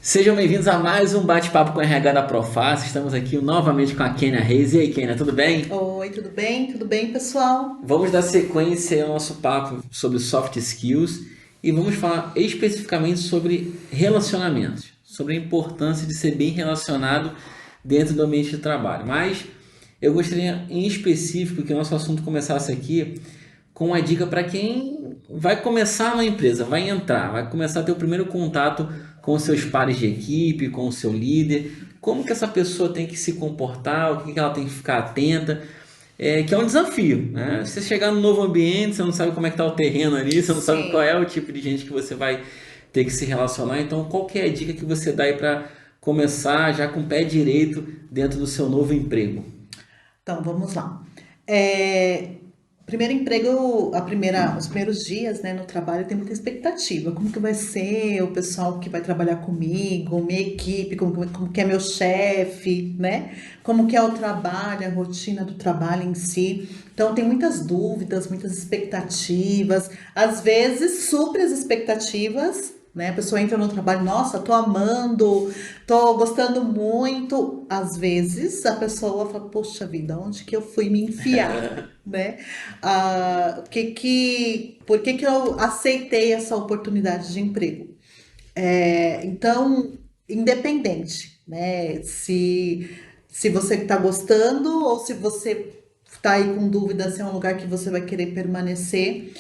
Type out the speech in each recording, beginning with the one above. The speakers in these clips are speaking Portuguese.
Sejam bem-vindos a mais um bate-papo com o RH da Profácil. Estamos aqui novamente com a Kênia Reis. E aí, Kênia, tudo bem? Oi, tudo bem? Tudo bem, pessoal? Vamos dar sequência ao nosso papo sobre soft skills e vamos falar especificamente sobre relacionamentos, sobre a importância de ser bem relacionado dentro do ambiente de trabalho. Mas eu gostaria em específico que o nosso assunto começasse aqui com uma dica para quem vai começar na empresa, vai entrar, vai começar a ter o primeiro contato com os seus pares de equipe, com o seu líder, como que essa pessoa tem que se comportar, o que que ela tem que ficar atenta, que é um desafio, né? Você chegar num novo ambiente, você não sabe como é que está o terreno ali, você não sabe qual é Sim. o tipo de gente que você vai ter que se relacionar, então qual que é a dica que você dá aí para começar já com o pé direito dentro do seu novo emprego? Então, vamos lá. É, Primeiro emprego, os primeiros dias, né, no trabalho tem muita expectativa. Como que vai ser o pessoal que vai trabalhar comigo, minha equipe, como que é meu chefe, né? Como que é o trabalho, a rotina do trabalho em si. Então, tem muitas dúvidas, muitas expectativas. Às vezes, supre as expectativas, né? A pessoa entra no trabalho, nossa, tô amando, tô gostando muito. Às vezes, a pessoa fala, poxa vida, onde que eu fui me enfiar? Né? Por que que eu aceitei essa oportunidade de emprego? Então, independente, né? Se você está gostando ou se você está aí com dúvida se é um lugar que você vai querer permanecer,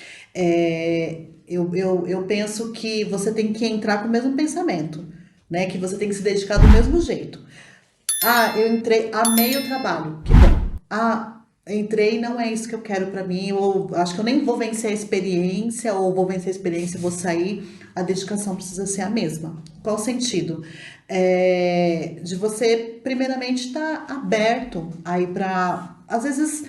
eu penso que você tem que entrar com o mesmo pensamento, né? Que você tem que se dedicar do mesmo jeito. Ah, eu entrei, amei o trabalho, que bom. Ah, entrei, não é isso que eu quero pra mim, ou acho que eu nem vou vencer a experiência, ou vou vencer a experiência e vou sair. A dedicação precisa ser a mesma. Qual o sentido? De você, primeiramente, estar aberto aí pra. Às vezes,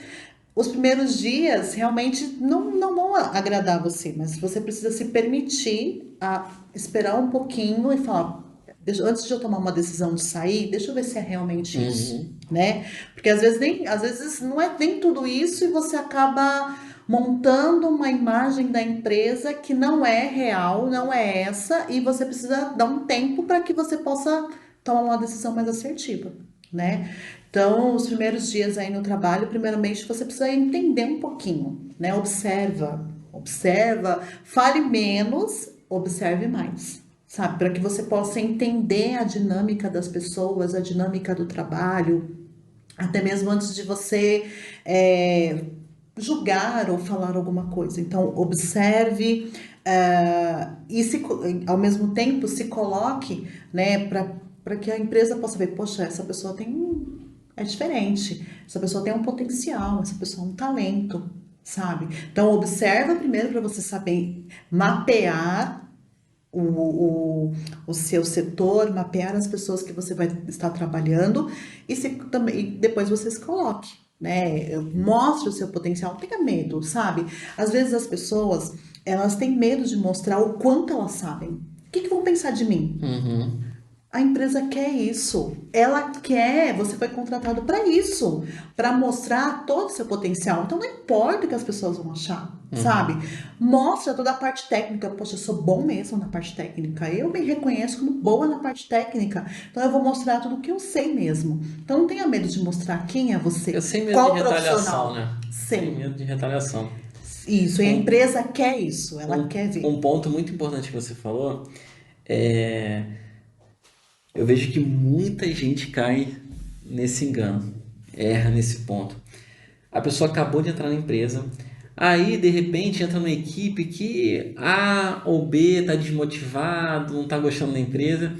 os primeiros dias realmente não vão agradar você, mas você precisa se permitir a esperar um pouquinho e falar, antes de eu tomar uma decisão de sair, deixa eu ver se é realmente isso, Uhum. né? Porque às vezes não é nem tudo isso e você acaba montando uma imagem da empresa que não é real, não é essa, e você precisa dar um tempo para que você possa tomar uma decisão mais assertiva, né? Então, os primeiros dias aí no trabalho, primeiramente você precisa entender um pouquinho, né? Observa, fale menos, observe mais, sabe? Para que você possa entender a dinâmica das pessoas, a dinâmica do trabalho, até mesmo antes de você é, julgar ou falar alguma coisa. Então, observe ao mesmo tempo se coloque, né, para que a empresa possa ver, poxa, essa pessoa é diferente, essa pessoa tem um potencial, essa pessoa é um talento, sabe? Então, observa primeiro para você saber mapear o, o, o seu setor, mapear as pessoas que você vai estar trabalhando e também depois você se coloque, né? Mostre o seu potencial, não tenha medo, sabe? Às vezes as pessoas, elas têm medo de mostrar o quanto elas sabem. O que vão pensar de mim? Uhum. A empresa quer isso. Ela quer, você foi contratado para isso, para mostrar todo o seu potencial. Então não importa o que as pessoas vão achar, sabe? Uhum. Mostra toda a parte técnica. Poxa, eu sou bom mesmo na parte técnica. Eu me reconheço como boa na parte técnica. Então eu vou mostrar tudo o que eu sei mesmo. Então não tenha medo de mostrar quem é Eu você, sem medo de qual retaliação, profissional. né? Sem Sim, medo de retaliação. isso. E a Um, empresa quer isso. Ela quer um ver. ponto muito importante que você falou é eu vejo que muita gente cai nesse engano, erra nesse ponto. A pessoa acabou de entrar na empresa, aí de repente entra numa equipe que A ou B está desmotivado, não está gostando da empresa,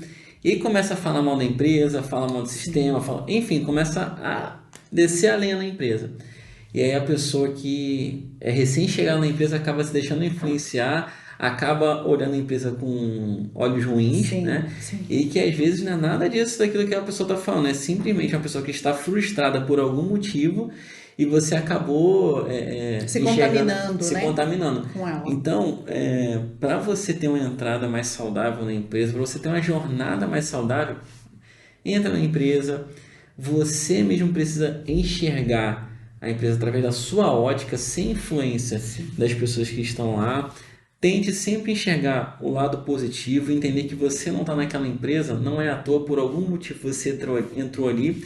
e aí começa a falar mal da empresa, fala mal do sistema, Sim. enfim, começa a descer a lenha na empresa. E aí a pessoa que é recém-chegada na empresa acaba se deixando influenciar, acaba olhando a empresa com olhos ruins, né? Sim, sim. E que às vezes não é nada disso daquilo que a pessoa está falando, é simplesmente uma pessoa que está frustrada por algum motivo e você acabou Se enxergando, contaminando, se né? contaminando. Com ela. Então, para você ter uma entrada mais saudável na empresa, para você ter uma jornada mais saudável, entra na empresa, você mesmo precisa enxergar a empresa através da sua ótica, sem influência Sim. das pessoas que estão lá. Tente sempre enxergar o lado positivo, entender que você não está naquela empresa, não é à toa, por algum motivo você entrou ali.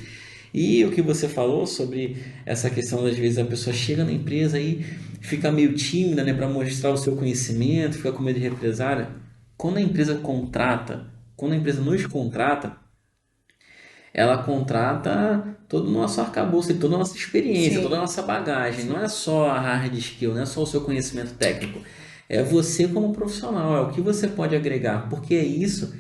E o que você falou sobre essa questão, às vezes a pessoa chega na empresa e fica meio tímida, né, para mostrar o seu conhecimento, fica com medo de represália. Quando a empresa contrata, quando a empresa nos contrata, ela contrata todo o nosso arcabouço, toda a nossa experiência, toda a Sim, nossa bagagem. Não sim. é só a hard skill, não é só o seu conhecimento técnico. É você como profissional, é o que você pode agregar, porque é isso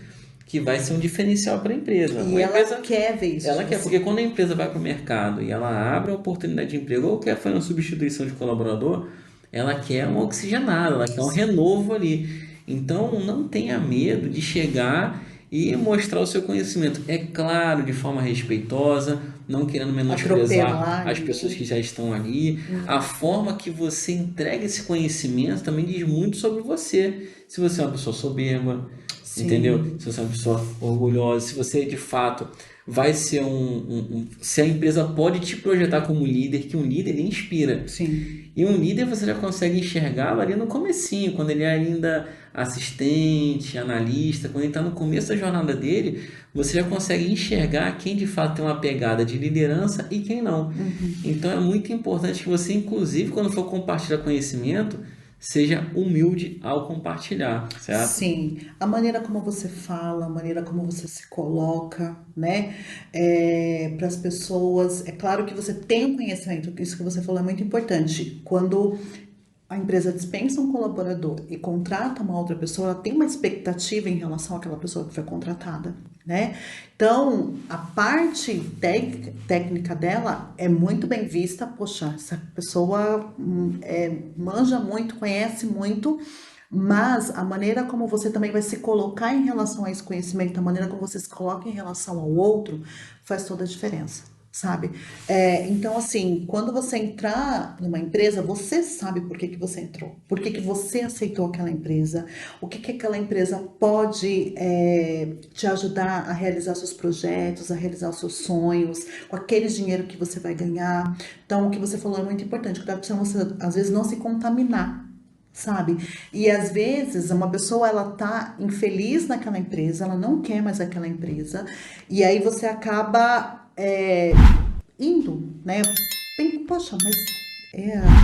que vai ser um diferencial para a empresa. E Uma ela empresa, quer ver isso ela de quer, porque você. quando a empresa vai para o mercado e ela abre a oportunidade de emprego ou quer fazer uma substituição de colaborador, ela quer uma oxigenada, ela quer um renovo ali. Então, não tenha medo de chegar e mostrar o seu conhecimento. É claro, de forma respeitosa, não querendo menosprezar Atropelar as pessoas ninguém. que já estão ali. A forma que você entrega esse conhecimento também diz muito sobre você. Se você é uma pessoa soberba, entendeu? Sim, Se você é uma pessoa orgulhosa, se você de fato vai ser se a empresa pode te projetar como líder, que um líder ele inspira. sim. E um líder você já consegue enxergá-lo ali no comecinho, quando ele é ainda assistente, analista, quando ele está no começo da jornada dele, você já consegue enxergar quem de fato tem uma pegada de liderança e quem não. Uhum. Então é muito importante que você, inclusive, quando for compartilhar conhecimento, seja humilde ao compartilhar, certo? Sim, a maneira como você fala, a maneira como você se coloca, né, para as pessoas. É claro que você tem um conhecimento, isso que você falou é muito importante. Quando a empresa dispensa um colaborador e contrata uma outra pessoa, ela tem uma expectativa em relação àquela pessoa que foi contratada, né? Então, a parte técnica dela é muito bem vista. Poxa, essa pessoa manja muito, conhece muito, mas a maneira como você também vai se colocar em relação a esse conhecimento, a maneira como você se coloca em relação ao outro, faz toda a diferença, sabe? Então, assim, quando você entrar numa empresa, você sabe por que que você entrou, por que que você aceitou aquela empresa, o que que aquela empresa pode te ajudar a realizar seus projetos, a realizar os seus sonhos, com aquele dinheiro que você vai ganhar. Então, o que você falou é muito importante, cuidado para você, às vezes, não se contaminar, sabe? E às vezes uma pessoa ela tá infeliz naquela empresa, ela não quer mais aquela empresa, e aí você acaba indo, né? Poxa, mas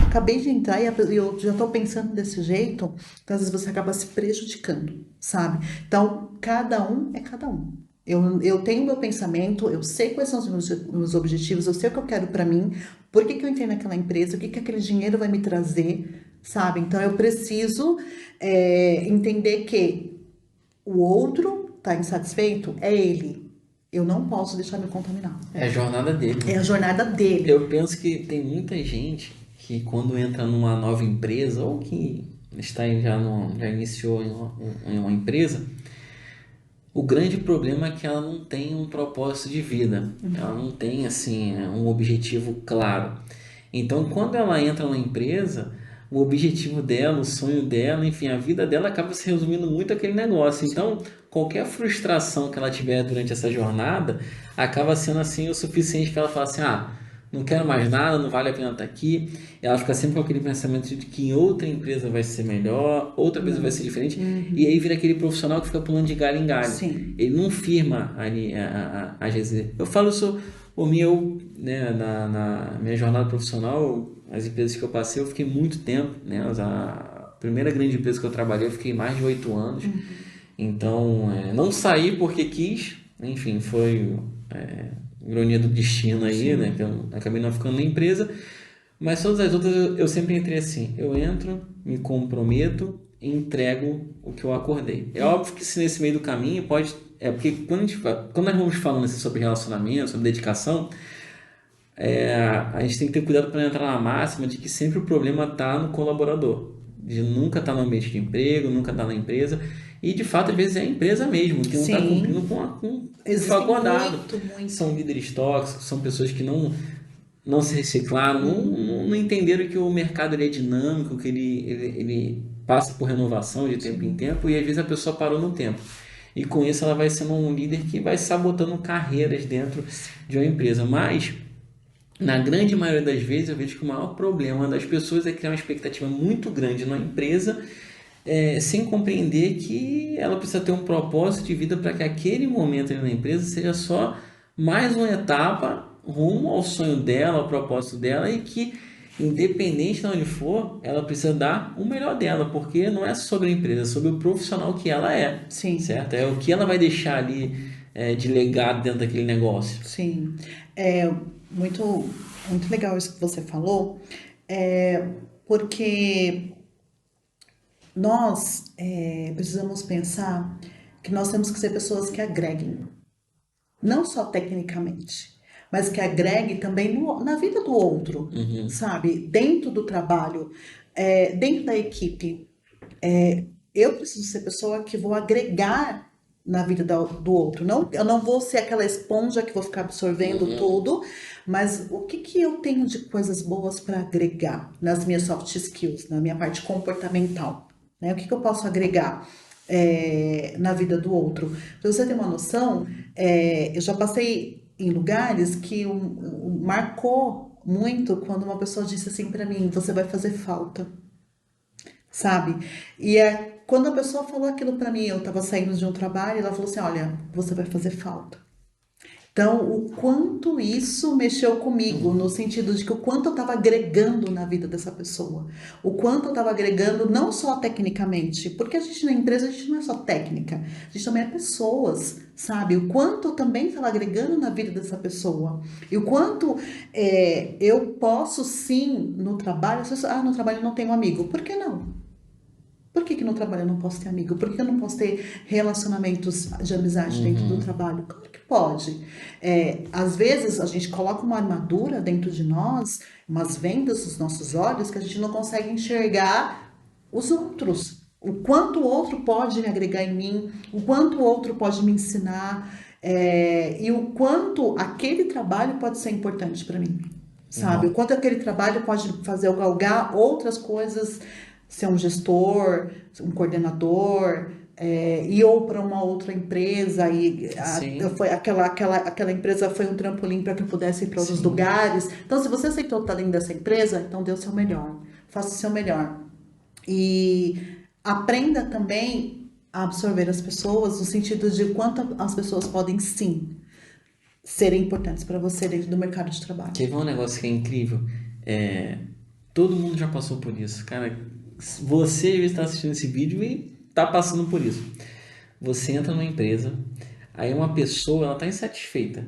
acabei de entrar e eu já tô pensando desse jeito, então às vezes você acaba se prejudicando, sabe? Então, cada um é cada um. Eu tenho meu pensamento, eu sei quais são os meus objetivos, eu sei o que eu quero pra mim, por que que eu entrei naquela empresa, o que que aquele dinheiro vai me trazer, sabe? Então eu preciso entender que o outro tá insatisfeito, é ele. Eu não posso deixar me contaminar. É a jornada dele, É né? a jornada dele. Eu penso que tem muita gente que quando entra numa nova empresa ou que já iniciou em uma empresa, o grande problema é que ela não tem um propósito de vida, ela não tem assim um objetivo claro. Então, quando ela entra numa empresa, o objetivo dela, o sonho dela, enfim, a vida dela acaba se resumindo muito àquele negócio. Então, qualquer frustração que ela tiver durante essa jornada acaba sendo assim o suficiente para ela falar assim: ah, não quero mais nada, não vale a pena estar aqui. Ela fica sempre com aquele pensamento de que em outra empresa vai ser melhor, outra empresa vai ser diferente, e aí vira aquele profissional que fica pulando de galho em galho. Sim. Ele não firma ali a GZ. Eu falo isso, o meu, né, na minha jornada profissional, as empresas que eu passei, eu fiquei muito tempo, né? A primeira grande empresa que eu trabalhei, eu fiquei mais de 8 anos. Então, não saí porque quis, enfim, foi ironia do destino aí, né? Sim. Que eu acabei não ficando na empresa, mas todas as outras eu sempre entrei assim, eu entro, me comprometo e entrego o que eu acordei. É óbvio que se nesse meio do caminho pode... porque quando nós vamos falando assim, sobre relacionamento, sobre dedicação, a gente tem que ter cuidado para não entrar na máxima de que sempre o problema está no colaborador, de nunca estar no ambiente de emprego, nunca estar na empresa, e de fato às vezes é a empresa mesmo que não está cumprindo Sim. com o que foi Existem acordado. muito. São líderes tóxicos, são pessoas que não se reciclaram, não entenderam que o mercado ele é dinâmico, que ele passa por renovação de tempo em Sim. tempo, e às vezes a pessoa parou no tempo. E com isso ela vai sendo um líder que vai sabotando carreiras dentro de uma empresa. Mas, na grande maioria das vezes, eu vejo que o maior problema das pessoas é criar uma expectativa muito grande na empresa sem compreender que ela precisa ter um propósito de vida para que aquele momento ali na empresa seja só mais uma etapa rumo ao sonho dela, ao propósito dela e que, independente de onde for, ela precisa dar o melhor dela, porque não é sobre a empresa, é sobre o profissional que ela é, Sim, certo? É o que ela vai deixar ali de legado dentro daquele negócio. sim. É muito, muito legal isso que você falou, é, porque nós precisamos pensar que nós temos que ser pessoas que agreguem, não só tecnicamente, mas que agregue também na vida do outro, Uhum. sabe? Dentro do trabalho, dentro da equipe. Eu preciso ser pessoa que vou agregar na vida do outro. Não, eu não vou ser aquela esponja que vou ficar absorvendo Uhum. tudo, mas o que que eu tenho de coisas boas para agregar nas minhas soft skills, na minha parte comportamental, né? O que que eu posso agregar na vida do outro? Para você ter uma noção, eu já passei em lugares que marcou muito quando uma pessoa disse assim para mim: você vai fazer falta, sabe? E quando a pessoa falou aquilo pra mim, eu tava saindo de um trabalho, ela falou assim: olha, você vai fazer falta. Então, o quanto isso mexeu comigo, no sentido de que o quanto eu estava agregando na vida dessa pessoa, o quanto eu estava agregando não só tecnicamente, porque a gente na empresa a gente não é só técnica, a gente também é pessoas, sabe? O quanto eu também estava agregando na vida dessa pessoa e o quanto eu posso sim no trabalho, as pessoas, no trabalho eu não tenho amigo, por que não? Por que que no trabalho eu não posso ter amigo? Por que eu não posso ter relacionamentos de amizade dentro do Uhum. trabalho? Claro que pode. Às vezes a gente coloca uma armadura dentro de nós, umas vendas nos nossos olhos, que a gente não consegue enxergar os outros. O quanto o outro pode me agregar em mim, o quanto o outro pode me ensinar, e o quanto aquele trabalho pode ser importante para mim, sabe? O Uhum. quanto aquele trabalho pode fazer eu galgar outras coisas, ser um gestor, um coordenador, ir ou para uma outra empresa Sim, foi aquela empresa foi um trampolim para que eu pudesse ir para outros sim. lugares. Então, se você aceitou estar dentro dessa empresa, então dê o seu melhor, faça o seu melhor e aprenda também a absorver as pessoas no sentido de quanto as pessoas podem sim serem importantes para você dentro do mercado de trabalho. Quer ver um negócio que é incrível? É, todo mundo já passou por isso. Cara, você está assistindo esse vídeo e está passando por isso. Você entra numa empresa, aí uma pessoa ela está insatisfeita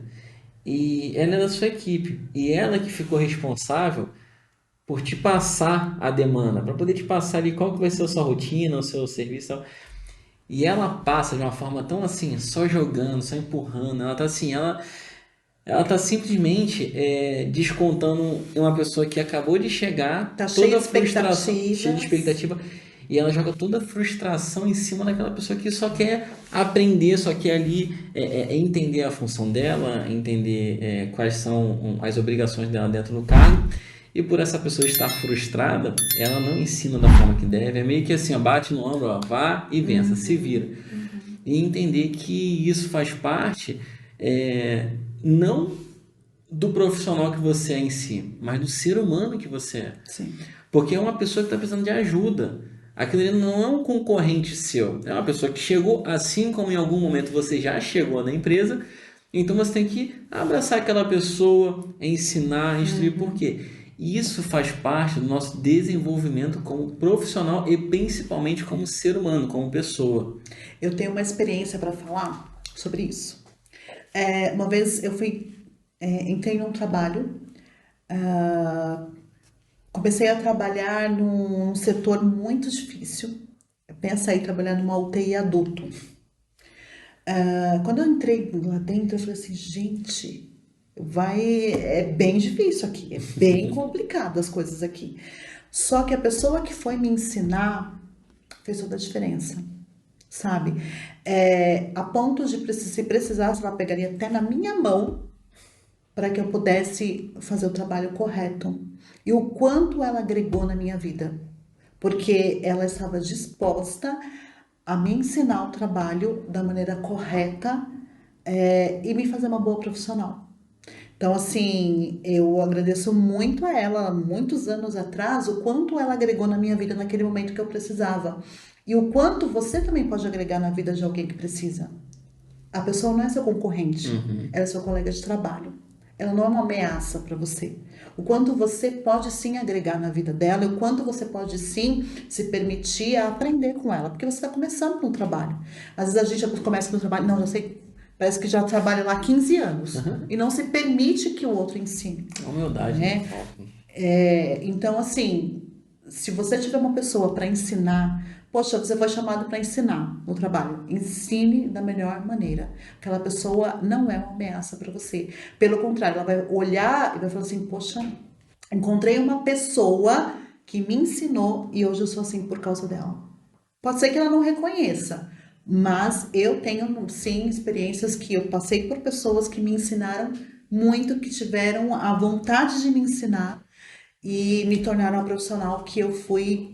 e ela é da sua equipe e ela que ficou responsável por te passar a demanda, para poder te passar ali qual que vai ser a sua rotina, o seu serviço e tal. E ela passa de uma forma tão assim, só jogando, só empurrando. Ela tá assim, ela tá simplesmente descontando em uma pessoa que acabou de chegar, Tá cheia toda de a frustração, cheia de expectativas. expectativa, e ela joga toda a frustração em cima daquela pessoa que só quer aprender, só quer ali entender a função dela, entender quais são as obrigações dela dentro do cargo. E por essa pessoa estar frustrada, ela não ensina da forma que deve. É meio que assim, ó, bate no ombro, ó, vá e vença, se vira. Uhum, uhum. E entender que isso faz parte não do profissional que você é em si, mas do ser humano que você é. Sim. Porque é uma pessoa que está precisando de ajuda. Aquilo ali não é um concorrente seu, é uma pessoa que chegou assim como em algum momento você já chegou na empresa. Então você tem que abraçar aquela pessoa, ensinar, instruir, por Uhum. quê? Isso faz parte do nosso desenvolvimento como profissional e principalmente como ser humano, como pessoa. Eu tenho uma experiência para falar sobre isso. Uma vez eu entrei num trabalho, ah, comecei a trabalhar num setor muito difícil. Pensa aí, trabalhar numa UTI adulto. Quando eu entrei lá dentro, eu falei assim, gente, é bem difícil aqui, é bem complicado as coisas aqui. Só que a pessoa que foi me ensinar fez toda a diferença, sabe? A ponto de, se precisasse, ela pegaria até na minha mão para que eu pudesse fazer o trabalho correto. E o quanto ela agregou na minha vida, porque ela estava disposta a me ensinar o trabalho da maneira correta, e me fazer uma boa profissional. Então, assim, eu agradeço muito a ela, muitos anos atrás, o quanto ela agregou na minha vida naquele momento que eu precisava. E o quanto você também pode agregar na vida de alguém que precisa. A pessoa não é seu concorrente, ela é seu colega de trabalho. Ela não é uma ameaça para você. O quanto você pode sim agregar na vida dela, e o quanto você pode sim se permitir a aprender com ela, porque você está começando no trabalho. Às vezes a gente começa no trabalho, não, já sei, parece que já trabalha lá há 15 anos, e não se permite que o outro ensine. Humildade, né? Então, assim, se você tiver uma pessoa para ensinar, poxa, você foi chamado para ensinar no trabalho, ensine da melhor maneira. Aquela pessoa não é uma ameaça para você. Pelo contrário, ela vai olhar e vai falar assim, poxa, encontrei uma pessoa que me ensinou e hoje eu sou assim por causa dela. Pode ser que ela não reconheça, mas eu tenho sim experiências que eu passei por pessoas que me ensinaram muito, que tiveram a vontade de me ensinar e me tornaram a profissional que eu fui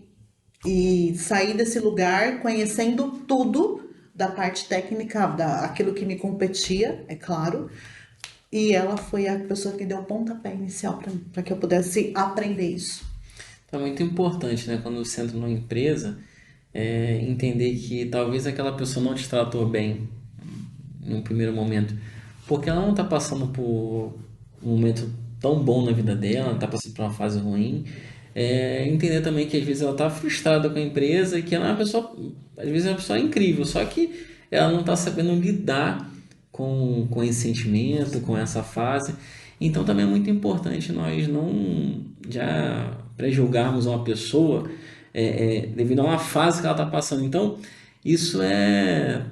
e saí desse lugar conhecendo tudo da parte técnica, aquilo que me competia, é claro. E ela foi a pessoa que deu o pontapé inicial para que eu pudesse aprender isso. Então é muito importante, né, quando você entra numa empresa, entender que talvez aquela pessoa não te tratou bem em um primeiro momento, porque ela não está passando por um momento tão bom na vida dela, ela está passando por uma fase ruim. Entender também que às vezes ela está frustrada com a empresa e que ela é uma pessoa, às vezes é uma pessoa incrível, só que ela não está sabendo lidar com esse sentimento, com essa fase. Então também é muito importante nós não já pré-julgarmos uma pessoa devido a uma fase que ela está passando. Então isso é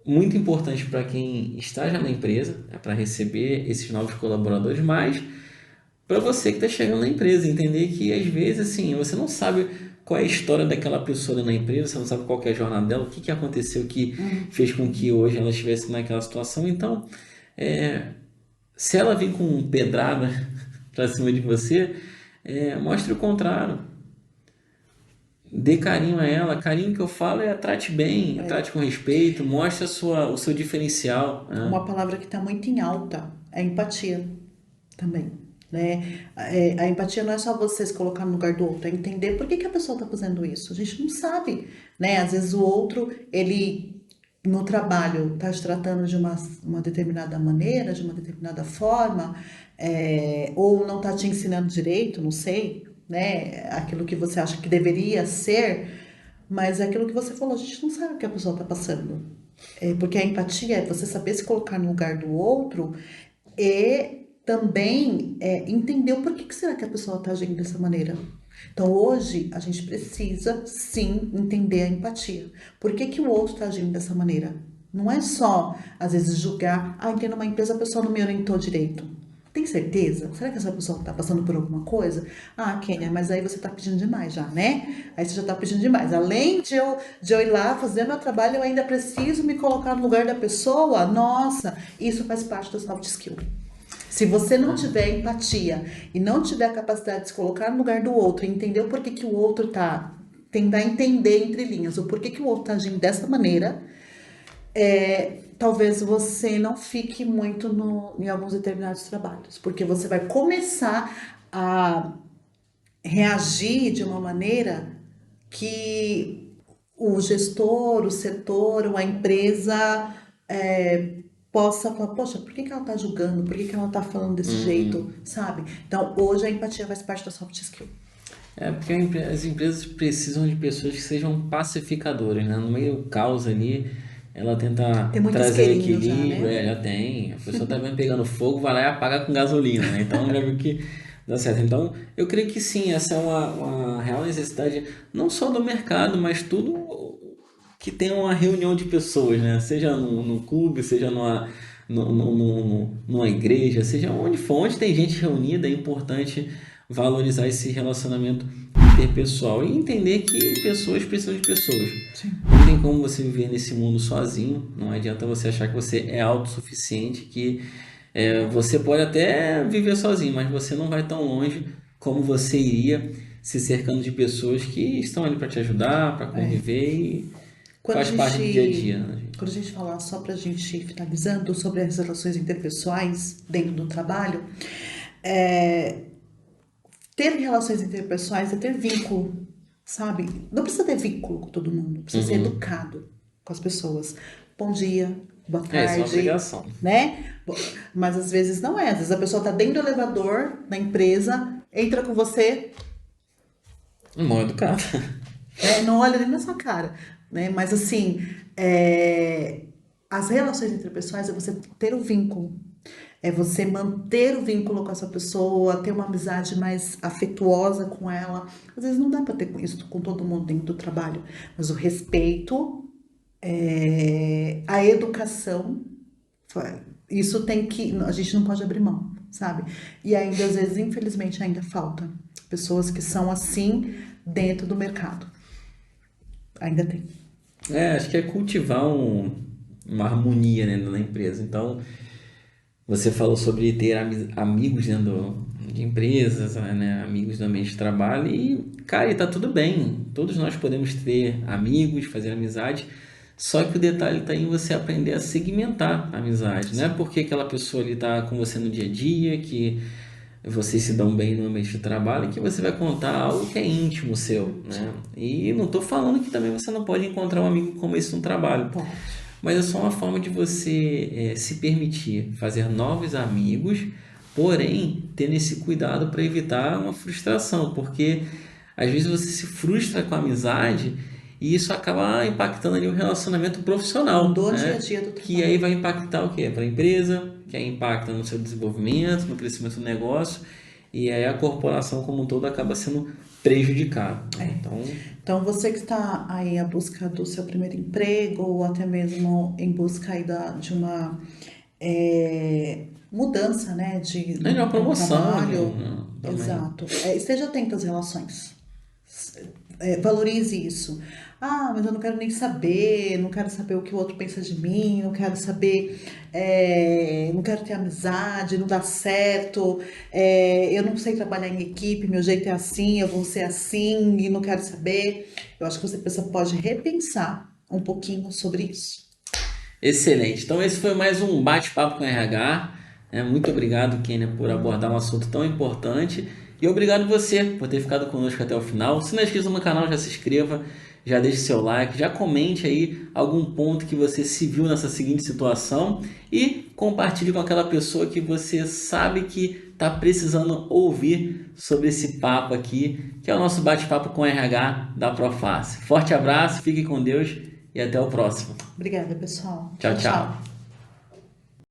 muito importante para quem está já na empresa, para receber esses novos colaboradores, mas para você que está chegando na empresa, entender que às vezes assim, você não sabe qual é a história daquela pessoa ali na empresa, você não sabe qual que é a jornada dela, o que, que aconteceu que fez com que hoje ela estivesse naquela situação. Então, se ela vir com pedrada para cima de você, mostre o contrário. Dê carinho a ela. Carinho que eu falo é trate bem, trate com respeito, mostre o seu diferencial. Né? Uma palavra que está muito em alta é empatia também. Né? A empatia não é só você se colocar no lugar do outro, é entender por que a pessoa está fazendo isso. A gente não sabe, né? Às vezes o outro, ele no trabalho está te tratando de uma determinada maneira, de uma determinada forma, ou não está te ensinando direito, não sei, né? Aquilo que você acha que deveria ser, mas é aquilo que você falou, a gente não sabe o que a pessoa está passando. Porque a empatia é você saber se colocar no lugar do outro e também entender o porquê que será que a pessoa está agindo dessa maneira. Então hoje a gente precisa sim entender a empatia. Por que que o outro está agindo dessa maneira? Não é só, às vezes, julgar, entendo uma empresa, a pessoa não me orientou direito. Tem certeza? Será que essa pessoa está passando por alguma coisa? Kênia, mas aí você está pedindo demais já, né? Aí você já está pedindo demais. Além de eu ir lá fazer meu trabalho, eu ainda preciso me colocar no lugar da pessoa? Nossa, isso faz parte do soft skill. Se você não tiver empatia e não tiver a capacidade de se colocar no lugar do outro e entender o porquê que o outro tá, tentar entender entre linhas o porquê que o outro tá agindo dessa maneira, talvez você não fique muito em alguns determinados trabalhos, porque você vai começar a reagir de uma maneira que o gestor, o setor ou a empresa possa falar, poxa, por que ela tá julgando? Por que ela tá falando desse jeito? Sabe? Então, hoje a empatia faz parte da soft skill. Porque as empresas precisam de pessoas que sejam pacificadoras, né? No meio do caos ali, ela tenta Tem muito trazer o isqueirinho já, equilíbrio, né? já tem. A pessoa tá vendo pegando fogo, vai lá e apaga com gasolina, né? Então já viu que dá certo. Então, eu creio que sim, essa é uma real necessidade, não só do mercado, mas tudo que tem uma reunião de pessoas, né? Seja no clube, seja numa igreja, seja onde for, onde tem gente reunida, é importante valorizar esse relacionamento interpessoal e entender que pessoas precisam de pessoas. Sim. Não tem como você viver nesse mundo sozinho, não adianta você achar que você é autossuficiente, que você pode até viver sozinho, mas você não vai tão longe como você iria se cercando de pessoas que estão ali para te ajudar, para conviver e faz parte do dia a dia. Né, gente? Quando a gente falar, só para a gente finalizando, sobre as relações interpessoais dentro do trabalho, ter relações interpessoais é ter vínculo, sabe? Não precisa ter vínculo com todo mundo, precisa ser educado com as pessoas. Bom dia, boa Isso é uma tarde, obrigação. né? Mas às vezes não é. Às vezes a pessoa tá dentro do elevador da empresa, entra com você, Mal educado. não olha nem na sua cara, né? Mas assim, as relações interpessoais é você ter o vínculo. É você manter o vínculo com essa pessoa, ter uma amizade mais afetuosa com ela. Às vezes não dá para ter isso com todo mundo dentro do trabalho, mas o respeito, a educação, isso tem que, a gente não pode abrir mão, sabe? E ainda, às vezes, infelizmente, ainda falta pessoas que são assim dentro do mercado. Ainda tem. Acho que é cultivar uma harmonia, né, na empresa. Então, você falou sobre ter amigos dentro de empresas, né, amigos no ambiente de trabalho e, cara, e tá tudo bem. Todos nós podemos ter amigos, fazer amizade, só que o detalhe tá em você aprender a segmentar a amizade. Não é porque aquela pessoa ali tá com você no dia a dia, que vocês se dão bem no ambiente de trabalho, que você vai contar algo que é íntimo seu, né? E não tô falando que também você não pode encontrar um amigo como esse no trabalho. Pode. Mas é só uma forma de você se permitir fazer novos amigos, porém tendo esse cuidado para evitar uma frustração, porque às vezes você se frustra com a amizade e isso acaba impactando ali o relacionamento profissional, Do dia a né? dia do Que trabalho. aí vai impactar o quê? Para a empresa, que aí impacta no seu desenvolvimento, no crescimento do negócio, e aí a corporação como um todo acaba sendo prejudicada, né? Então, você que está aí à busca do seu primeiro emprego, ou até mesmo em busca aí de uma mudança, né, É uma no promoção, trabalho, né, também. exato. Esteja atento às relações. Valorize isso. Ah, mas eu não quero nem saber, não quero saber o que o outro pensa de mim, não quero saber, não quero ter amizade, não dá certo, eu não sei trabalhar em equipe, meu jeito é assim, eu vou ser assim e não quero saber. Eu acho que você pode repensar um pouquinho sobre isso. Excelente. Então esse foi mais um bate-papo com o RH. Muito obrigado, Kênia, por abordar um assunto tão importante. E obrigado você por ter ficado conosco até o final. Se não é inscrito no canal, já se inscreva, já deixe seu like, já comente aí algum ponto que você se viu nessa seguinte situação e compartilhe com aquela pessoa que você sabe que está precisando ouvir sobre esse papo aqui, que é o nosso bate-papo com o RH da Proface. Forte abraço, fique com Deus e até o próximo. Obrigada, pessoal. Tchau, tchau.